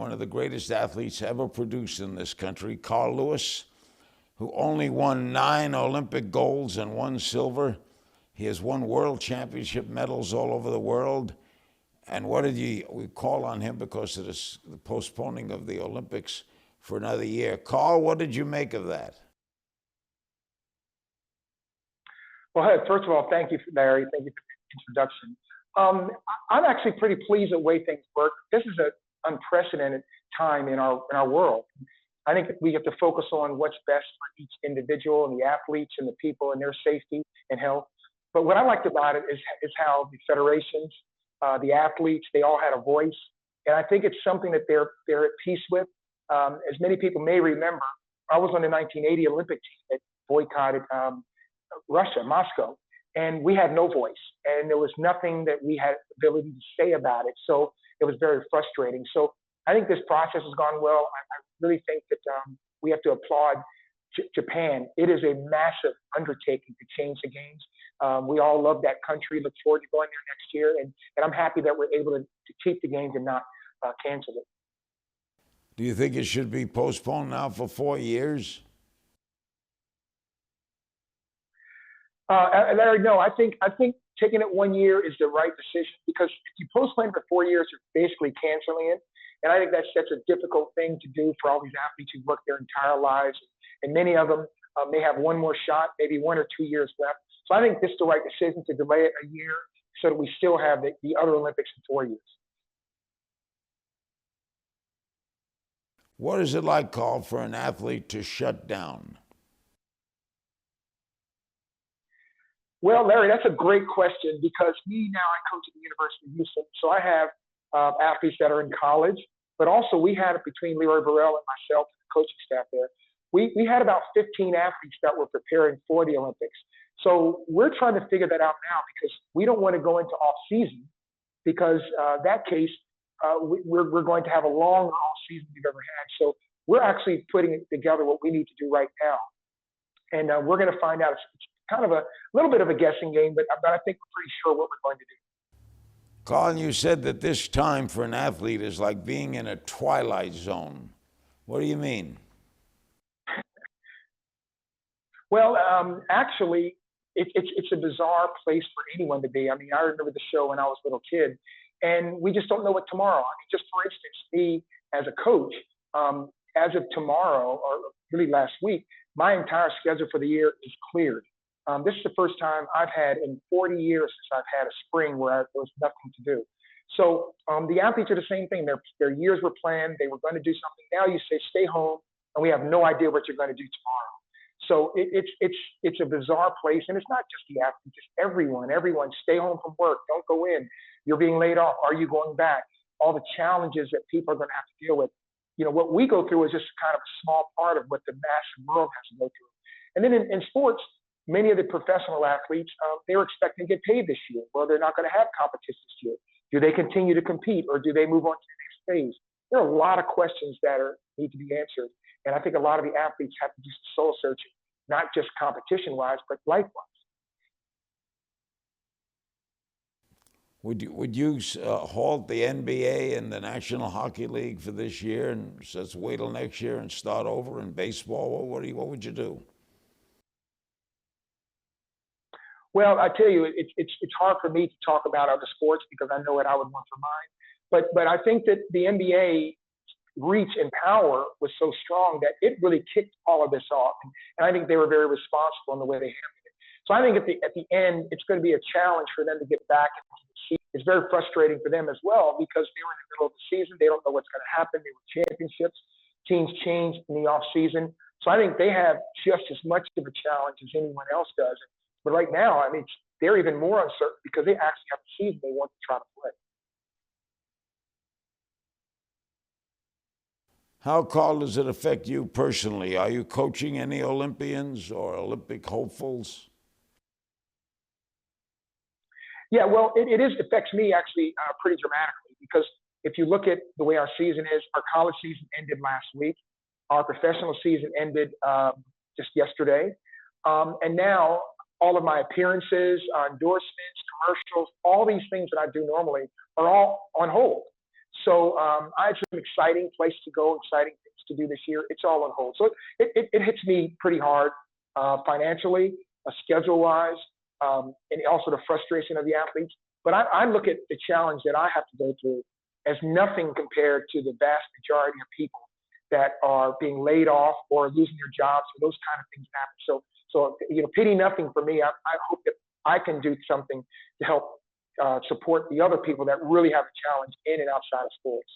one of the greatest athletes ever produced in this country, Carl Lewis, who only won 9 Olympic golds and 1 silver. He has won world championship medals all over the world. And we call on him because of the postponing of the Olympics for another year. Carl, what did you make of that? Well, hey, first of all, thank you, Larry. Thank you for the introduction. I'm actually pretty pleased with the way things work. This is an unprecedented time in our world. I think we have to focus on what's best for each individual and the athletes and the people and their safety and health. But what I liked about it is how the federations, the athletes, they all had a voice. And I think it's something that they're at peace with. As many people may remember, I was on the 1980 Olympic team that boycotted Russia, Moscow, and we had no voice. And there was nothing that we had ability to say about it. So it was very frustrating. So I think this process has gone well. I really think that we have to applaud Japan. It is a massive undertaking to change the games. We all love that country, look forward to going there next year. And I'm happy that we're able to keep the games and not cancel it. Do you think it should be postponed now for 4 years? Larry, no, I think taking it 1 year is the right decision, because if you postpone for 4 years, you're basically canceling it. And I think that's a difficult thing to do for all these athletes who've worked their entire lives. And many of them may have one more shot, maybe 1 or 2 years left. So I think this is the right decision to delay it a year so that we still have the other Olympics in 4 years. What is it like, Carl, for an athlete to shut down? Well, Larry, that's a great question, because I coach at the University of Houston. So I have athletes that are in college, but also we had it between Leroy Burrell and myself, and the coaching staff there. We had about 15 athletes that were preparing for the Olympics. So we're trying to figure that out now, because we don't want to go into off season, because that case, we're going to have a longer off season we've ever had. So we're actually putting together what we need to do right now. And we're going to find out. It's kind of a little bit of a guessing game, but I think we're pretty sure what we're going to do. Colin, you said that this time for an athlete is like being in a twilight zone. What do you mean? Well, actually, it's a bizarre place for anyone to be. I mean, I remember the show when I was a little kid, and we just don't know what tomorrow. I mean, just for instance, me as a coach, as of tomorrow, or really last week, my entire schedule for the year is cleared. This is the first time I've had in 40 years since I've had a spring where there was nothing to do. So the athletes are the same thing. Their years were planned. They were going to do something. Now you say, stay home, and we have no idea what you're going to do tomorrow. So it's a bizarre place, and it's not just the athletes, it's everyone. Everyone, stay home from work. Don't go in. You're being laid off. Are you going back? All the challenges that people are going to have to deal with. You know, what we go through is just kind of a small part of what the massive world has to go through. And then in sports, many of the professional athletes, they're expecting to get paid this year. Well, they're not going to have competition this year. Do they continue to compete, or do they move on to the next phase? There are a lot of questions that need to be answered. And I think a lot of the athletes have to do some soul searching, not just competition-wise, but life-wise. Would you halt the NBA and the National Hockey League for this year and just wait till next year and start over in baseball? What would you do? Well, I tell you, it's hard for me to talk about other sports because I know what I would want for mine. But I think that the NBA reach and power was so strong that it really kicked all of this off. And I think they were very responsible in the way they handled it. So I think at the end, it's going to be a challenge for them to get back into the season. It's very frustrating for them as well, because they were in the middle of the season. They don't know what's going to happen. They were championships. Teams change in the off season. So I think they have just as much of a challenge as anyone else does. But right now, I mean, they're even more uncertain because they actually have a season they want to try to play. How, Carl, does it affect you personally? Are you coaching any Olympians or Olympic hopefuls? Yeah, well, it affects me actually pretty dramatically, because if you look at the way our season is, our college season ended last week. Our professional season ended just yesterday. And now all of my appearances, endorsements, commercials, all these things that I do normally are all on hold. So I had some exciting place to go, exciting things to do this year. It's all on hold. So it hits me pretty hard financially, schedule-wise, and also the frustration of the athletes. But I look at the challenge that I have to go through as nothing compared to the vast majority of people that are being laid off or losing their jobs, or those kind of things happen. So pity nothing for me. I hope that I can do something to help support the other people that really have a challenge in and outside of sports.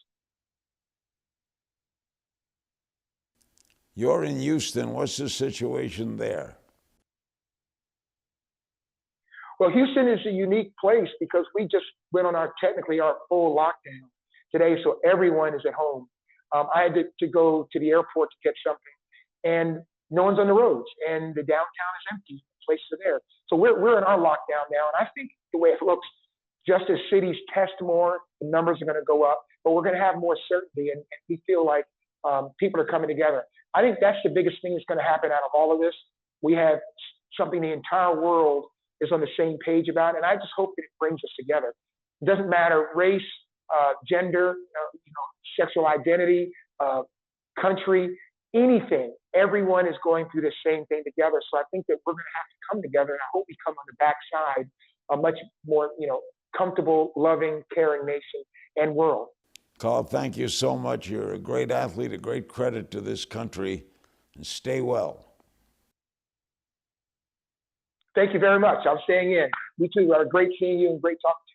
You're in Houston. What's the situation there? Well, Houston is a unique place because we just went on our full lockdown today, so everyone is at home. I had to go to the airport to get something, and no one's on the roads, and the downtown is empty. Places are there, so we're in our lockdown now, and I think the way it looks, just as cities test more, the numbers are going to go up, but we're going to have more certainty, and we feel like people are coming together. I think that's the biggest thing that's going to happen out of all of this. We have something the entire world is on the same page about, and I just hope that it brings us together. It doesn't matter race, gender, sexual identity, country, anything. Everyone is going through the same thing together. So I think that we're going to have to come together, and I hope we come on the backside a much more, comfortable, loving, caring nation and world. Carl, thank you so much. You're a great athlete, a great credit to this country, and stay well. Thank you very much. I'm staying in. You too. Great seeing you and great talking to you.